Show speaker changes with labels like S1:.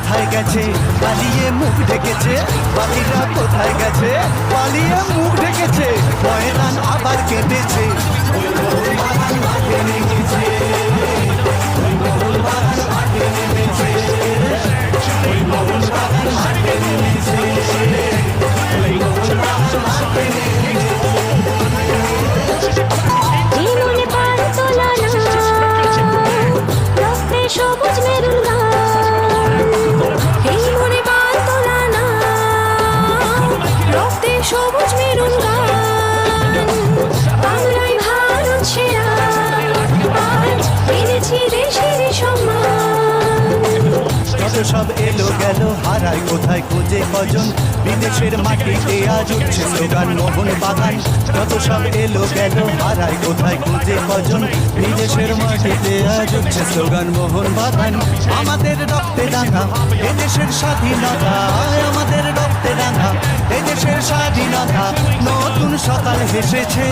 S1: কোথায় গেছে পালিয়ে মুখ ঢেকেছে, বাকিরা কোথায় গেছে পালিয়ে মুখ ঢেকেছে, ময়দান আবার কেঁদেছে। ওই মোহনবাগান মাঠে নেমেছে, ওই মোহনবাগান মাঠে নেমেছে, ওই মোহনবাগান মাঠে নেমেছে, ওই মোহনবাগান মাঠে নেমেছে।
S2: সবুজ মেরুন গান, এই মনে বাল তোলা না, রক্তে সবুজ মেরুন গান, বাংলায় ভারত সেরা, আজ পেয়েছি দেশের সম্মান।
S1: কত সব এলো গেল হারায় কোথায় খুঁজে কজন, বিদেশের মাটিতে আজ উঠছে স্লোগান মোহনবাগান। কত সব এলো গেল হারায় কোথায় খুঁজে কজন, বিদেশের মাটিতে আজ উঠছে স্লোগান মোহনবাগান। আমাদের রক্তে রাঙা এদেশের স্বাধীনতা, আমাদের রক্তে রাঙা এদেশের স্বাধীনতা, নতুন সকাল হেসেছে।